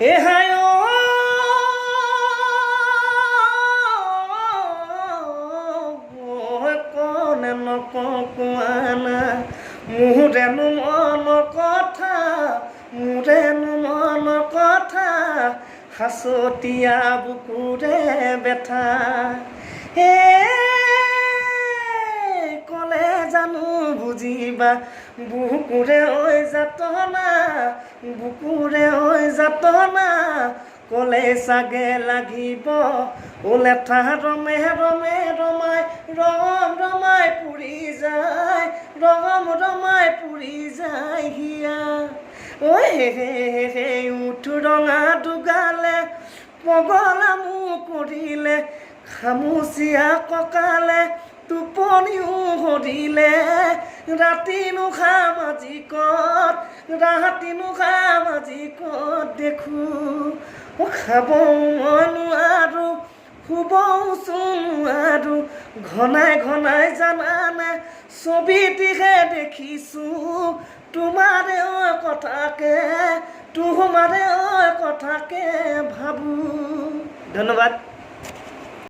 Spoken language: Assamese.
হে হায় কনে নকোৱানা মোৰেনো মন কথা মোৰেনো মন কথা হাচতীয়া বুকুৰে বেথা হে কলে জানো বুজিবা বুকুৰে ঐ যাতনা বুকুৰে ঐ যাতনা কলে চাগে লাগিব ওলেঠা ৰমে ৰমে ৰমাই ৰমাই পুৰি যায় ৰমাই পুৰি যায় হিয়া ঐ হে উঠো ৰঙা দুগালে পগলা মোক কৰিলে খামুচিয়া ককালে টোপনিও সৰিলে ৰাতিনো সামাজিকত দেখো খাব নোৱাৰো শুবও নোৱাৰো ঘনাই জানানে ছবিটিহে দেখিছো তোমাৰে কথাকে ভাবো ধন্যবাদ।